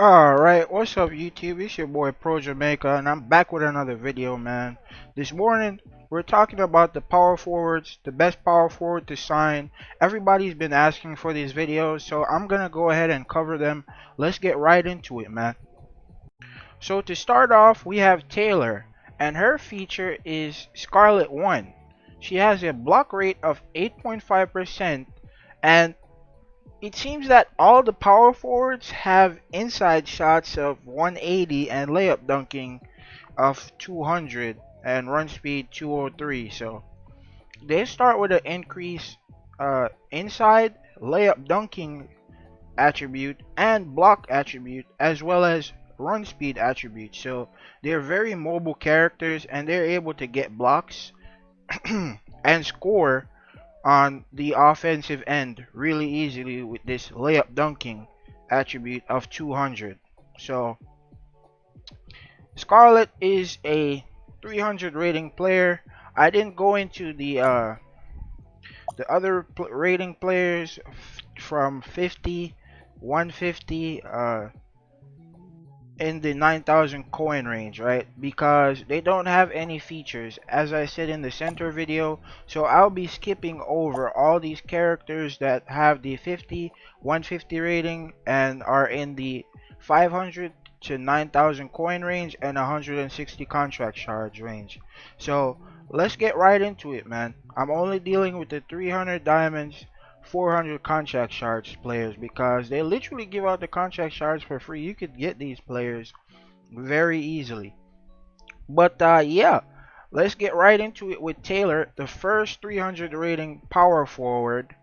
Alright, what's up YouTube? It's your boy Pro Jamaica and I'm back with another video, man. This morning we're talking about the power forwards, the best power forward to sign. Everybody's been asking for these videos, so I'm gonna go ahead and cover them. Let's get right into it, man. So to start off, we have Taylor, and her feature is Scarlet 1. She has a block rate of 8.5%, and it seems that all the power forwards have inside shots of 180 and layup dunking of 200 and run speed 203. So they start with an increase inside layup dunking attribute and block attribute as well as run speed attribute. So they're very mobile characters and they're able to get blocks and score on the offensive end really easily with this layup dunking attribute of 200. So Scarlet is a 300 rating player. I didn't go into the other rating players from 50, 150, in the 9,000 coin range, right? Because they don't have any features, as I said in the center video. So I'll be skipping over all these characters that have the 50, 150 rating and are in the 500 to 9,000 coin range and 160 contract charge range. So let's get right into it, man. I'm only dealing with the 300 diamonds, 400 contract shards players because they literally give out the contract shards for free. You could get these players very easily. But yeah, let's get right into it with Taylor, the first 300 rating power forward.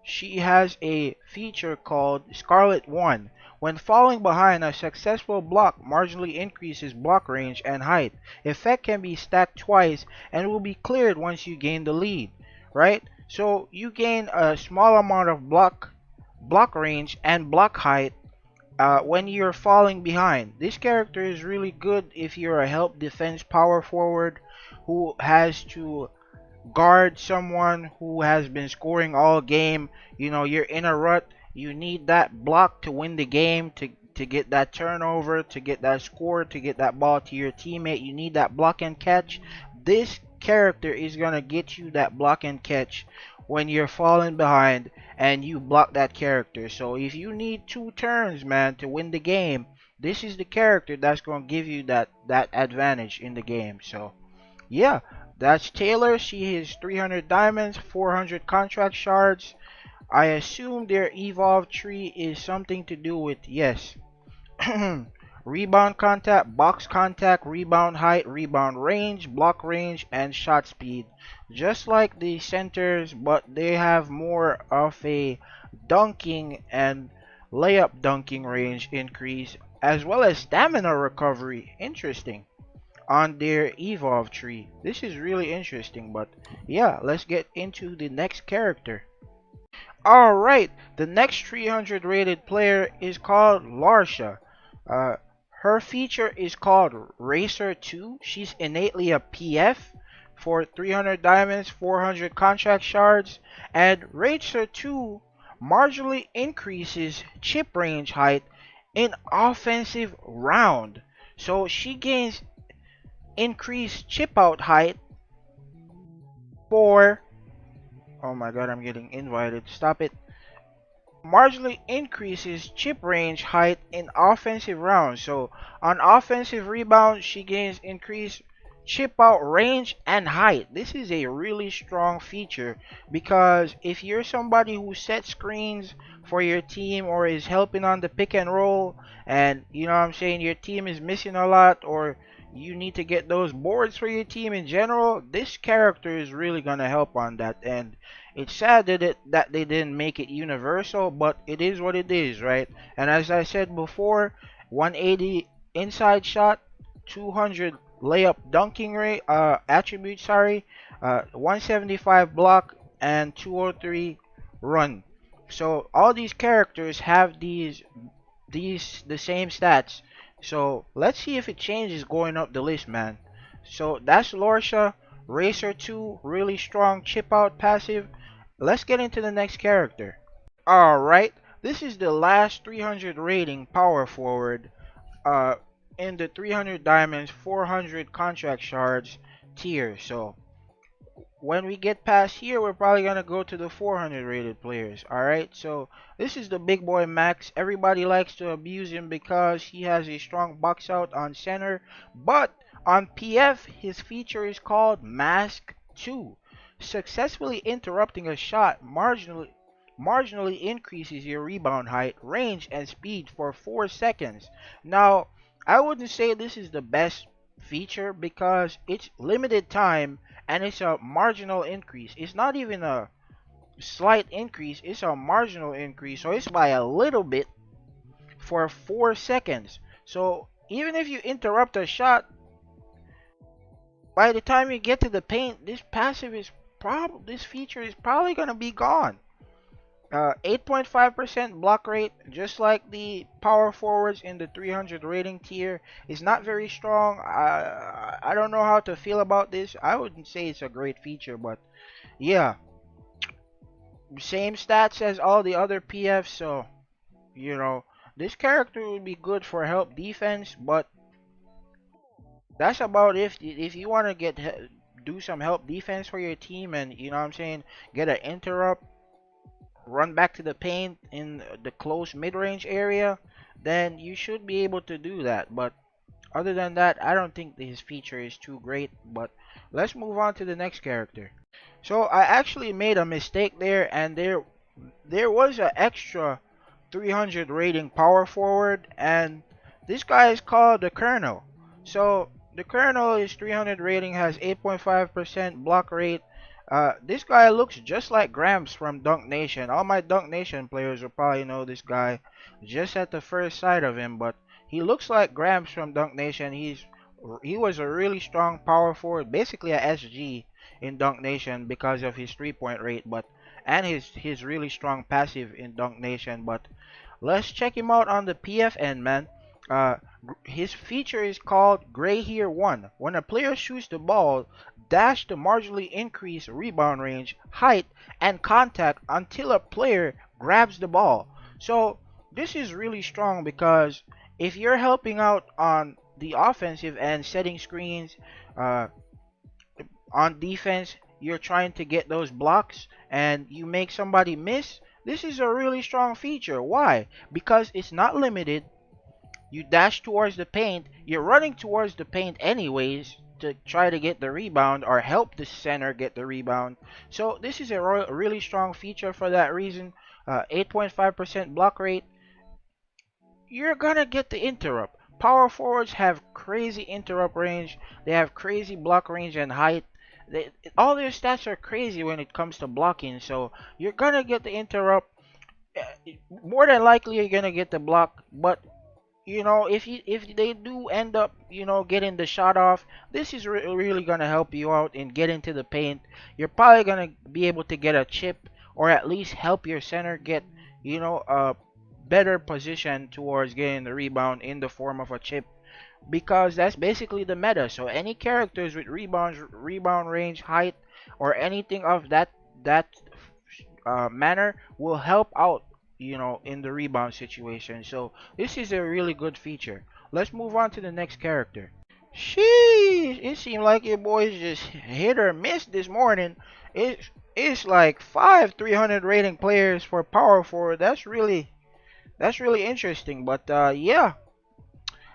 She has a feature called Scarlet 1. When falling behind, a successful block marginally increases block range and height. Effect can be stacked twice and will be cleared once you gain the lead, right? So you gain a small amount of block range and block height when you're falling behind. This character is really good if you're a help defense power forward who has to guard someone who has been scoring all game. You know, you're in a rut. You need that block to win the game, to get that turnover, to get that score, to get that ball to your teammate. You need that block and catch. This character is going to get you that block and catch when you're falling behind and you block that character. So if you need 2 turns, man, to win the game, this is the character that's going to give you that advantage in the game. So yeah, that's Taylor. She is 300 diamonds, 400 contract shards. I assume their evolve tree is something to do with, yes, rebound contact, box contact, rebound height, rebound range, block range, and shot speed. Just like the centers, but they have more of a dunking and layup dunking range increase, as well as stamina recovery. Interesting. On their evolve tree. This is really interesting, but yeah, let's get into the next character. Alright, the next 300 rated player is called Larsha. Uh, Her feature is called Racer 2. She's innately a PF for 300 diamonds, 400 contract shards, and Racer 2 marginally increases chip range height in offensive round. So she gains increased chip out height for, oh my god, I'm getting invited, stop it, marginally increases chip range height in offensive rounds. So on offensive rebound, she gains increased chip out range and height. This is a really strong feature because if you're somebody who sets screens for your team or is helping on the pick and roll, and you know what I'm saying, your team is missing a lot, or you need to get those boards for your team in general, this character is really gonna help on that. And it's sad that they didn't make it universal, but it is what it is, right? And as I said before, 180 inside shot, 200 layup dunking rate attribute, 175 block, and 203 run. So all these characters have these the same stats. So let's see if it changes going up the list, man. So that's Lorsha. Racer 2, really strong chip out passive. Let's get into the next character. Alright, this is the last 300 rating power forward uh, in the 300 diamonds, 400 contract shards tier. So when we get past here, we're probably gonna go to the 400 rated players. Alright, so this is the big boy Max. Everybody likes to abuse him because he has a strong box out on center. But on PF, his feature is called Mask 2. Successfully interrupting a shot marginally increases your rebound height, range, and speed for 4 seconds. Now, I wouldn't say this is the best feature because it's limited time and it's a marginal increase. It's not even a slight increase, it's a marginal increase. So it's by a little bit for 4 seconds. So even if you interrupt a shot, by the time you get to the paint, this feature is probably gonna be gone. 8.5% block rate, just like the power forwards in the 300 rating tier, is not very strong. I don't know how to feel about this. I wouldn't say it's a great feature, but yeah, same stats as all the other PFs, so you know this character would be good for help defense, but that's about it. If you want to do some help defense for your team, and you know what I'm saying, get an interrupt, run back to the paint in the close mid-range area, then you should be able to do that. But other than that, I don't think his feature is too great. But let's move on to the next character. So I actually made a mistake there, and there was an extra 300 rating power forward, and this guy is called the Kernel. So the Kernel is 300 rating, has 8.5% block rate. This guy looks just like Gramps from Dunk Nation. All my Dunk Nation players will probably know this guy just at the first sight of him, but he looks like Gramps from Dunk Nation. He was a really strong power forward, basically a SG in Dunk Nation because of his 3-point rate, but and his really strong passive in Dunk Nation. But let's check him out on the PF end, man. Uh, his feature is called Gray Here 1. When a player shoots the ball, dash to marginally increase rebound range, height, and contact until a player grabs the ball. So this is really strong because if you're helping out on the offensive end, setting screens, uh, on defense, you're trying to get those blocks and you make somebody miss, this is a really strong feature. Why? Because it's not limited. You dash towards the paint, you're running towards the paint anyways to try to get the rebound or help the center get the rebound. So this is a really strong feature for that reason. 8.5% block rate, you're gonna get the interrupt. Power forwards have crazy interrupt range. They have crazy block range and height. All their stats are crazy when it comes to blocking. So you're gonna get the interrupt. More than likely, you're gonna get the block. But you know, if they do end up, you know, getting the shot off, this is really gonna help you out in getting to the paint. You're probably gonna be able to get a chip or at least help your center get, you know, a better position towards getting the rebound in the form of a chip because that's basically the meta. So any characters with rebound range, height, or anything of that manner will help out, you know, in the rebound situation. So this is a really good feature. Let's move on to the next character. Sheesh, it seemed like your boys just hit or miss this morning. It's like 5 300 rating players for power forward. That's really interesting. But yeah,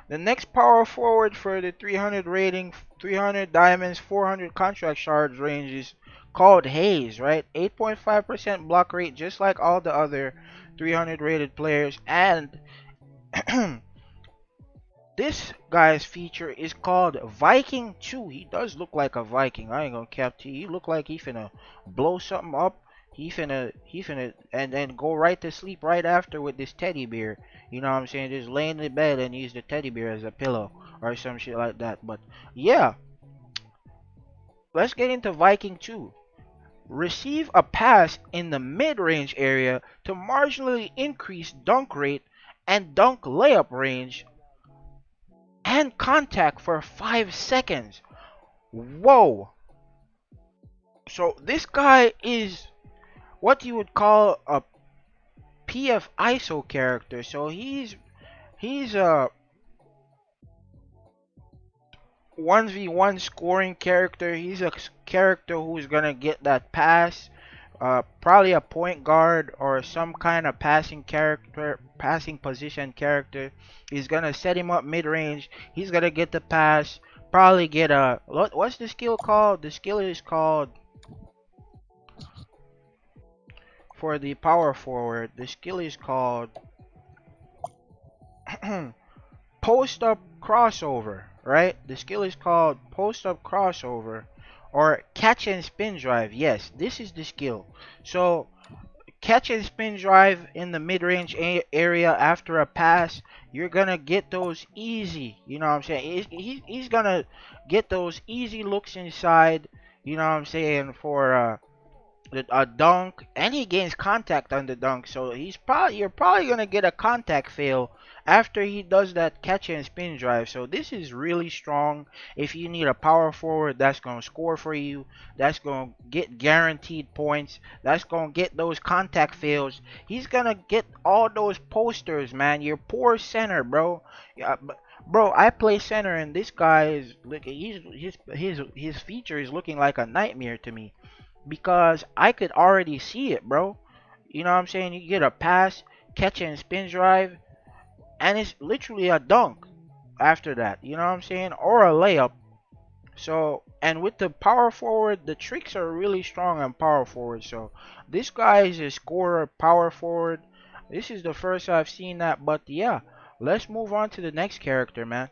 the next power forward for the 300 rating, 300 diamonds, 400 contract shards range is called Haze, right? 8.5% block rate, just like all the other 300 rated players. And this guy's feature is called Viking 2. He does look like a Viking. I ain't gonna cap to you. He look like he finna blow something up. He finna, and then go right to sleep right after with this teddy bear. You know what I'm saying? Just lay in the bed and use the teddy bear as a pillow or some shit like that. But yeah, let's get into Viking 2. Receive a pass in the mid-range area to marginally increase dunk rate and dunk layup range and contact for 5 seconds. Whoa. So this guy is what you would call a PF ISO character. So he's a 1v1 scoring character. He's a character who's gonna get that pass. Probably a point guard or some kind of passing character, passing position character. He's gonna set him up mid range. He's gonna get the pass. Probably get a what's the skill called? The skill is called for the power forward. The skill is called post up crossover, right? The skill is called post up crossover or catch and spin drive. Yes, this is the skill. So catch and spin drive in the mid-range area after a pass, you're gonna get those easy, you know what I'm saying? He's gonna get those easy looks inside, you know what I'm saying, for a dunk, and he gains contact on the dunk. So you're probably gonna get a contact fail after he does that catch and spin drive. So this is really strong. If you need a power forward that's gonna score for you, that's gonna get guaranteed points, that's gonna get those contact fails. He's gonna get all those posters, man. Your poor center, bro. Yeah, bro, I play center, and this guy is look. His feature is looking like a nightmare to me because I could already see it, bro. You know what I'm saying? You get a pass, catch and spin drive, and it's literally a dunk after that. You know what I'm saying? Or a layup. So, and with the power forward, the tricks are really strong on power forward. So, this guy is a scorer, power forward. This is the first I've seen that, but yeah, let's move on to the next character, man.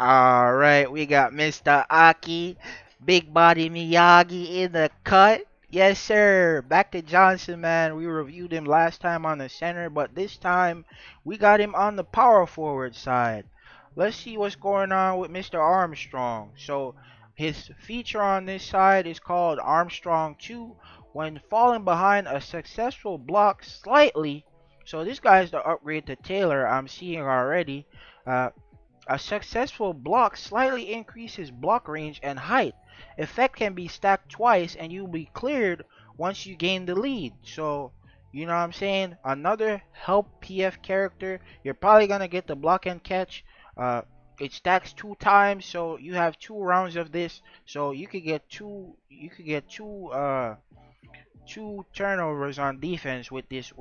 Alright, we got Mr. Aki, Big Body Miyagi in the cut. Yes, sir. Back to Johnson, man. We reviewed him last time on the center, but this time we got him on the power forward side. Let's see what's going on with Mr. Armstrong. So, his feature on this side is called Armstrong 2. When falling behind a successful block slightly, so this guy's the upgrade to Taylor I'm seeing already. A successful block slightly increases block range and height. Effect can be stacked twice and you'll be cleared once you gain the lead. So, you know what I'm saying? Another help PF character. You're probably going to get the block and catch. It stacks 2 times, so you have 2 rounds of this. So you could get two turnovers on defense with this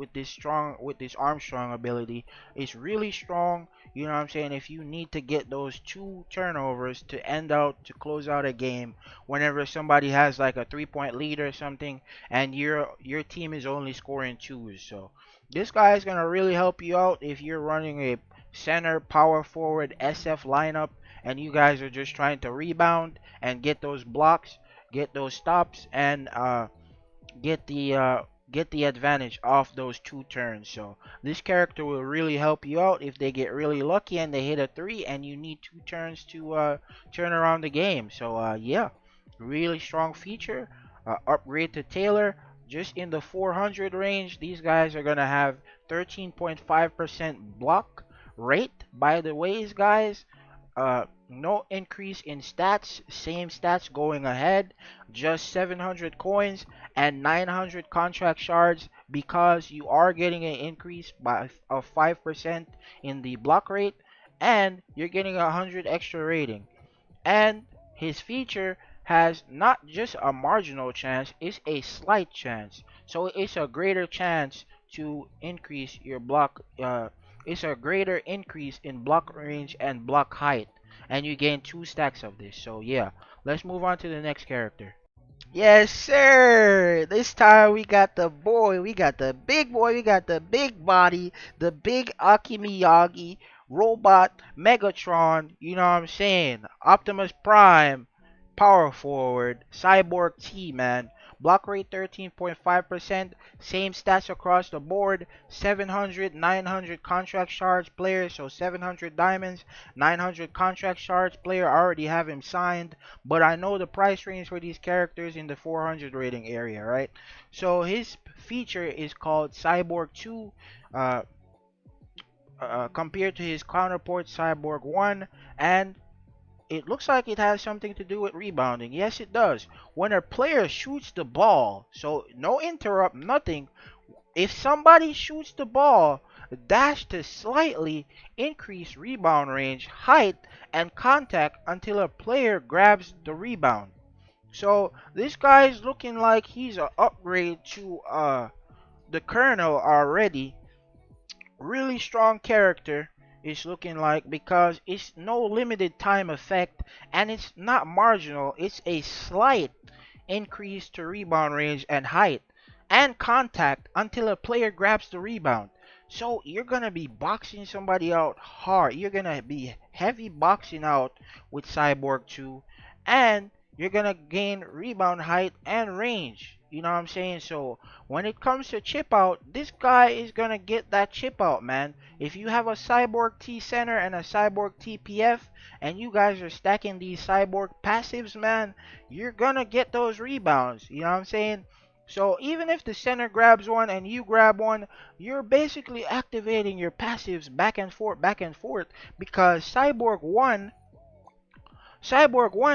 Armstrong ability. It's really strong. You know what I'm saying? If you need to get those 2 turnovers to close out a game, whenever somebody has like a 3-point lead or something, and your team is only scoring 2s. So this guy is gonna really help you out if you're running a center, power forward, SF lineup, and you guys are just trying to rebound and get those blocks, get those stops, and get the advantage off those 2 turns. So this character will really help you out if they get really lucky and they hit a 3 and you need 2 turns to turn around the game. So yeah, really strong feature. Upgrade to Taylor just in the 400 range. These guys are gonna have 13.5% block rate. By the ways, guys, no increase in stats, same stats going ahead, just 700 coins and 900 contract shards because you are getting an increase of 5% in the block rate, and you're getting 100 extra rating. And his feature has not just a marginal chance, it's a slight chance. So it's a greater chance to increase your block. It's a greater increase in block range and block height, and you gain 2 stacks of this. So yeah, let's move on to the next character. Yes, sir. This time we got the boy, we got the big boy, we got the big body, the big Aki Miyagi, robot, Megatron, you know what I'm saying? Optimus Prime, power forward, Cyborg T, man. Block rate 13.5%, same stats across the board, 700, 900 contract shards player, so 700 diamonds, 900 contract shards player, I already have him signed, but I know the price range for these characters in the 400 rating area, right? So his feature is called Cyborg 2, compared to his counterpart Cyborg 1, and it looks like it has something to do with rebounding. Yes, it does. When a player shoots the ball, so no interrupt, nothing. If somebody shoots the ball, dash to slightly increase rebound range, height, and contact until a player grabs the rebound. So this guy's looking like he's an upgrade to the Kernel already. Really strong character is looking like, because it's no limited time effect and it's not marginal. It's a slight increase to rebound range and height and contact until a player grabs the rebound. So you're gonna be boxing somebody out hard. You're gonna be heavy boxing out with Cyborg 2, and you're gonna gain rebound height and range. You know what I'm saying? So when it comes to chip out, this guy is gonna get that chip out, man. If you have a Cyborg T center and a Cyborg TPF, and you guys are stacking these Cyborg passives, man, you're gonna get those rebounds. You know what I'm saying? So even if the center grabs one and you grab one, you're basically activating your passives back and forth, because Cyborg 1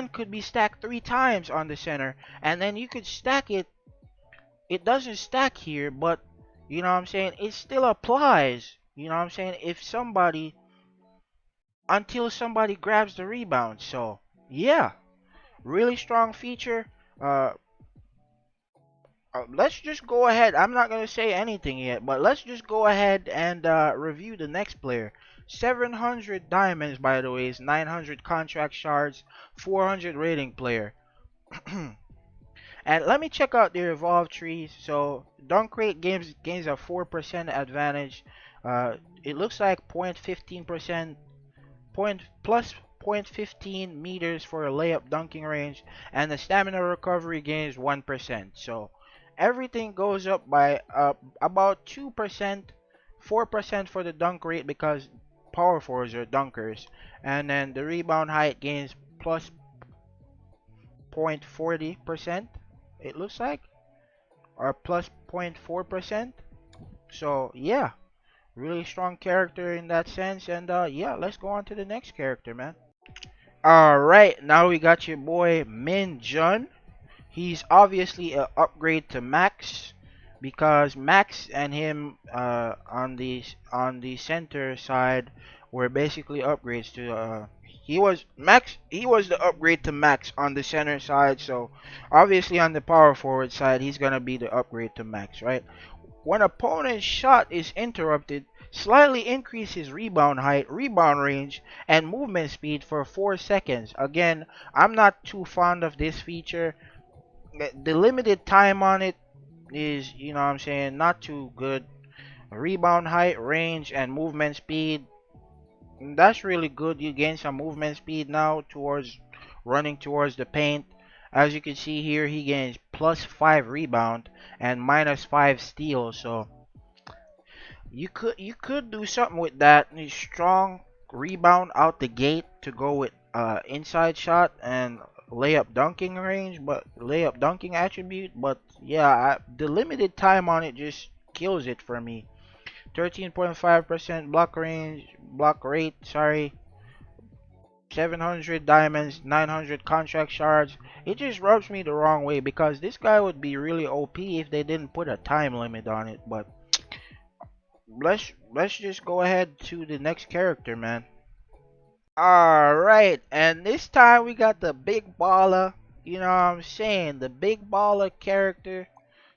could be stacked 3 times on the center, and then you could stack it. It doesn't stack here, but you know what I'm saying? It still applies. You know what I'm saying? If somebody, until somebody grabs the rebound. So yeah, really strong feature. Uh, let's just go ahead. I'm not gonna say anything yet, but let's just go ahead and review the next player. 700 diamonds, by the way, is 900 contract shards, 400 rating player. And let me check out the evolve trees. So dunk rate gains a 4% advantage. It looks like 0.15%, point plus 0.15 meters for a layup dunking range, and the stamina recovery gains 1%. So everything goes up by about 2%, 4% for the dunk rate because power forwards are dunkers, and then the rebound height gains plus 0.40%. It looks like, or plus 0.4%. So yeah, really strong character in that sense. And yeah, let's go on to the next character, man. All right, now we got your boy Min Jun. He's obviously an upgrade to Max, because Max and him on the center side were basically upgrades to he was the upgrade to Max on the center side. So obviously on the power forward side, he's gonna be the upgrade to Max, right? When opponent's shot is interrupted, slightly increase his rebound height, rebound range, and movement speed for 4 seconds. Again, I'm not too fond of this feature. The limited time on it is, you know what I'm saying, not too good. Rebound height, range, and movement speed, that's really good. You gain some movement speed now towards running towards the paint. As you can see here, he gains plus 5 rebound and minus 5 steal. So you could do something with that. Strong rebound out the gate to go with inside shot and layup dunking range, but layup dunking attribute. But yeah, the limited time on it just kills it for me. 13.5% block rate, sorry. 700 diamonds, 900 contract shards. It just rubs me the wrong way, because this guy would be really OP if they didn't put a time limit on it. But let's just go ahead to the next character, man. Alright, and this time we got the big baller. You know what I'm saying? The big baller character.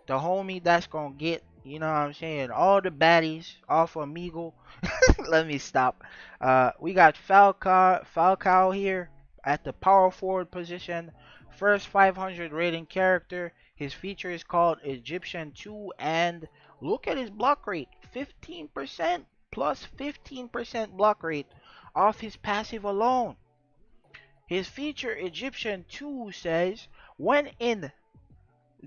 The homie that's gonna get, you know what I'm saying, all the baddies off Amigo. Let me stop. We got Falcao here at the power forward position. First 500 rating character. His feature is called Egyptian 2, and look at his block rate. 15% plus 15% block rate off his passive alone. His feature Egyptian 2 says, when in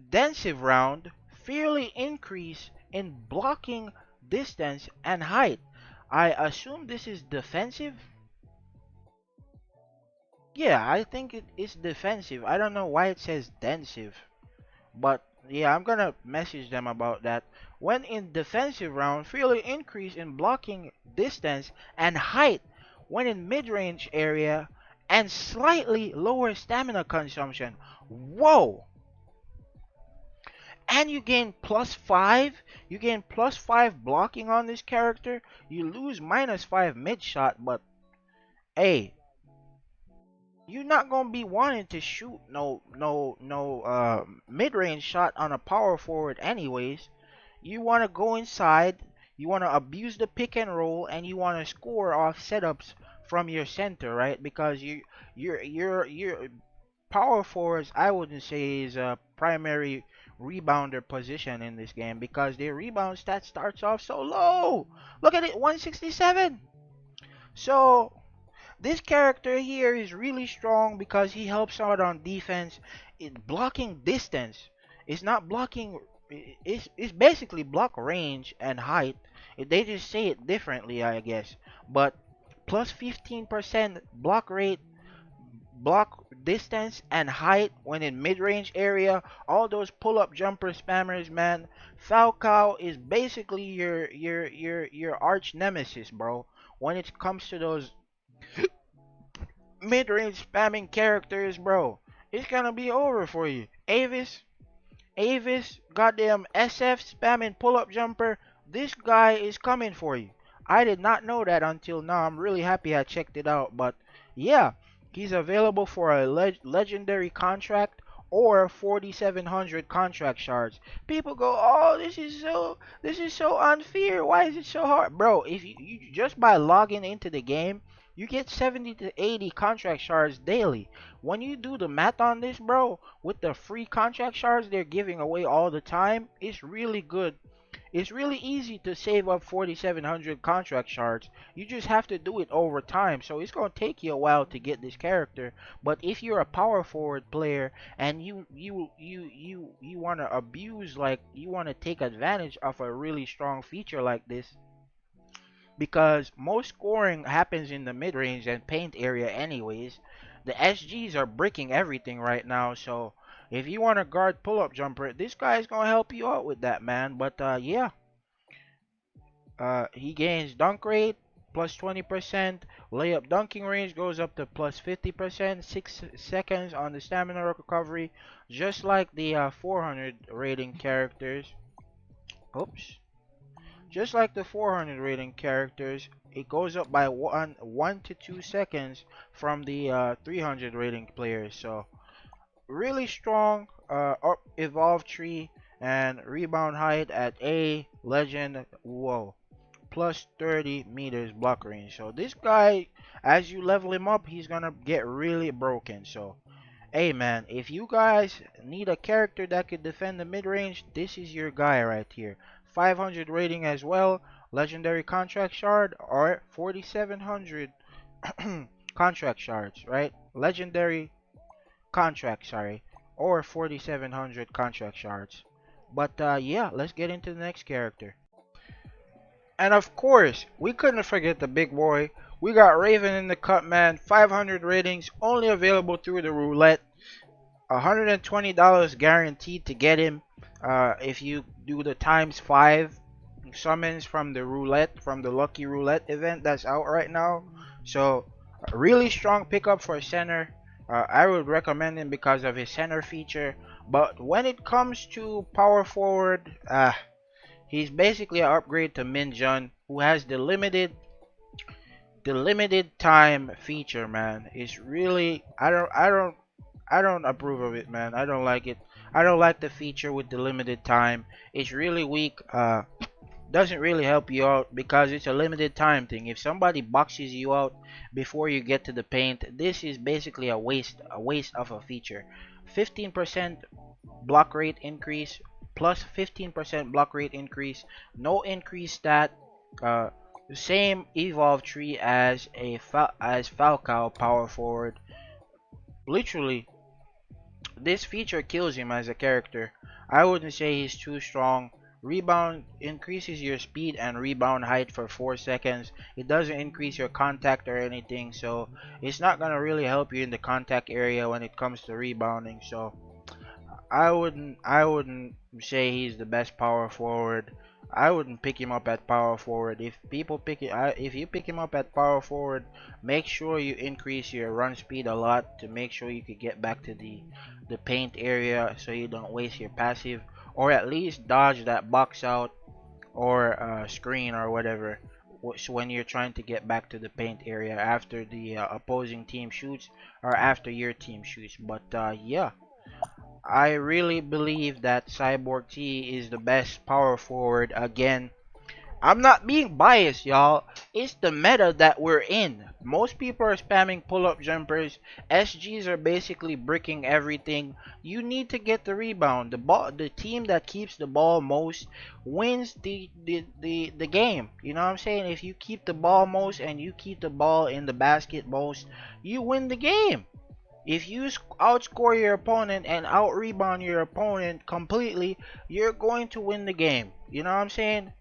densive round, fairly increase in blocking distance and height. I assume this is defensive. Yeah, I think it is defensive. I don't know why it says densive, but yeah, I'm gonna message them about that. When in defensive round, fairly increase in blocking distance and height when in mid-range area, and slightly lower stamina consumption. Whoa! and you gain +5. You gain +5 blocking on this character. You lose -5 mid shot, but hey, you're not gonna be wanting to shoot no mid range shot on a power forward anyways. You want to go inside, you want to abuse the pick and roll, and you want to score off setups from your center, right? Because your power forwards, I wouldn't say is a primary rebounder position in this game because their rebound stat starts off so low. Look at it, 167. So this character here is really strong because he helps out on defense. It blocking distance. It's not blocking. It's basically block range and height. They just say it differently, I guess. But plus 15% block rate, block distance, and height when in mid-range area. All those pull-up jumper spammers, man. Falcao is basically your arch nemesis, bro. When it comes to those mid-range spamming characters, bro, it's gonna be over for you. Avis, goddamn SF spamming pull-up jumper. This guy is coming for you. I did not know that until now. I'm really happy I checked it out. But yeah, he's available for a legendary contract or 4,700 contract shards. People go, oh, this is so unfair. Why is it so hard, bro? If you just by logging into the game, you get 70 to 80 contract shards daily. When you do the math on this, bro, with the free contract shards they're giving away all the time, it's really good. It's really easy to save up 4,700 contract shards. You just have to do it over time. So it's going to take you a while to get this character. But if you're a power forward player and you want to abuse, like you want to take advantage of a really strong feature like this, because most scoring happens in the mid range and paint area anyways. The SGs are breaking everything right now, so if you want to guard pull-up jumper, this guy is gonna help you out with that, man. But yeah, he gains dunk rate plus 20%, layup dunking range goes up to plus 50%, 6 seconds on the stamina recovery, just like the 400 rating characters. Oops. Just like the 400 rating characters, it goes up by 1 to 2 seconds from the 300 rating players. So really strong up evolve tree and rebound height at A legend. Whoa, plus 30 meters block range. So this guy, as you level him up, he's gonna get really broken. So hey man, if you guys need a character that could defend the mid-range, this is your guy right here. 500 rating as well, legendary contract shard, or 4700 contract shards, right? Legendary contract, sorry, or 4700 contract shards. But yeah, let's get into the next character. And of course, we couldn't forget the big boy. We got Raven in the cut, man. 500 ratings, only available through the roulette. $120 guaranteed to get him if you do the ×5 summons from the roulette, from the lucky roulette event that's out right now. So a really strong pickup for center. I would recommend him because of his center feature. But when it comes to power forward, he's basically an upgrade to Minjun, who has the limited time feature, man. It's really I don't approve of it, man. I don't like it. I don't like the feature with the limited time. It's really weak. Doesn't really help you out because it's a limited time thing. If somebody boxes you out before you get to the paint, this is basically a waste of a feature. 15% block rate increase plus 15% block rate increase. No increase stat. Same evolve tree as as Falcao power forward. Literally, this feature kills him as a character. I wouldn't say he's too strong. Rebound increases your speed and rebound height for 4 seconds. It doesn't increase your contact or anything, so it's not gonna really help you in the contact area when it comes to rebounding. So I wouldn't say he's the best power forward. I wouldn't pick him up at power forward. If you pick him up at power forward, make sure you increase your run speed a lot to make sure you could get back to the paint area so you don't waste your passive. or at least dodge that box out or screen or whatever when you're trying to get back to the paint area after the opposing team shoots or after your team shoots. But yeah, I really believe that Cyborg T is the best power forward. Again, I'm not being biased, y'all. It's the meta that we're in. Most people are spamming pull-up jumpers. SGs are basically bricking everything. You need to get the rebound. The team that keeps the ball most wins the game. You know what I'm saying? If you keep the ball most and you keep the ball in the basket most, you win the game. If you outscore your opponent and out rebound your opponent completely, you're going to win the game. You know what I'm saying?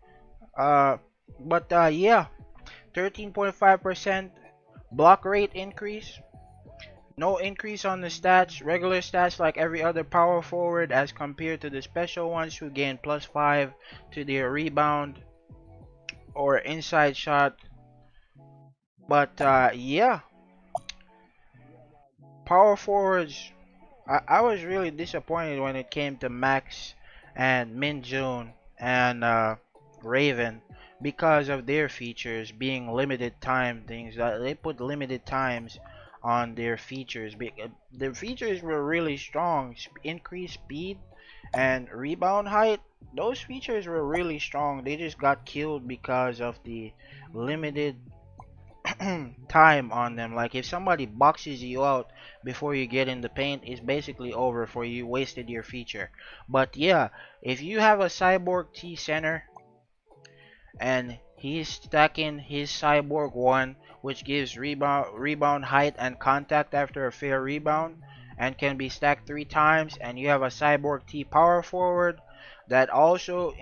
Uh, but yeah, 13.5% block rate increase. No increase on the stats, regular stats like every other power forward as compared to the special ones who gain +5 to their rebound or inside shot. But yeah, power forwards. I was really disappointed when it came to Max and Min June and Raven because of their features being limited time things that they put limited times on their features. Their features were really strong, increased speed and rebound height. Those features were really strong. They just got killed because of the limited time on them. Like if somebody boxes you out before you get in the paint, it's basically over for you. Wasted your feature. But yeah, if you have a Cyborg T center and he's stacking his Cyborg 1, which gives rebound height and contact after a fair rebound, and can be stacked 3 times, and you have a Cyborg T power forward that also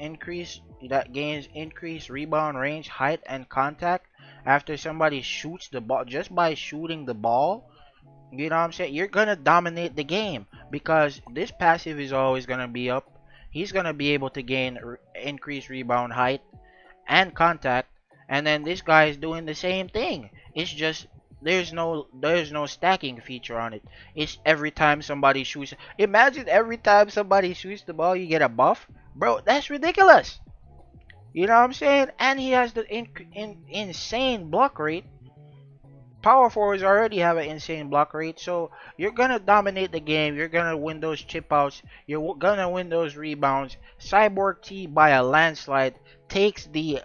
gains increased rebound range, height, and contact after somebody shoots the ball just by shooting the ball. You know what I'm saying? You're gonna dominate the game because this passive is always gonna be up. He's gonna be able to gain increased rebound height and contact, and then this guy is doing the same thing. It's just there's no stacking feature on it. It's every time somebody shoots. Imagine every time somebody shoots the ball, you get a buff, bro. That's ridiculous. You know what I'm saying? And he has the insane block rate. Power forwards already have an insane block rate, so you're gonna dominate the game. You're gonna win those chip outs. You're gonna win those rebounds. Cyborg T by a landslide takes the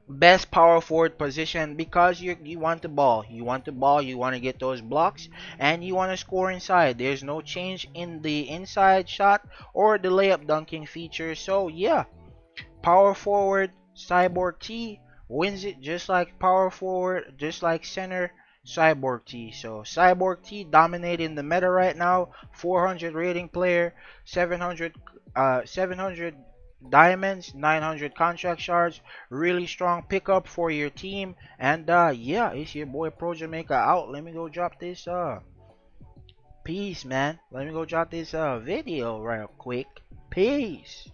best power forward position because you want the ball. You want the ball. You want to get those blocks, and you want to score inside. There's no change in the inside shot or the layup dunking feature. So yeah, power forward Cyborg T wins it just like power forward, just like center Cyborg T. So Cyborg T dominating the meta right now. 400 rating player, 700 diamonds, 900 contract shards. Really strong pickup for your team. And yeah, it's your boy Pro Jamaica out. Let me go drop this peace, man. Let me go drop this video real quick. Peace.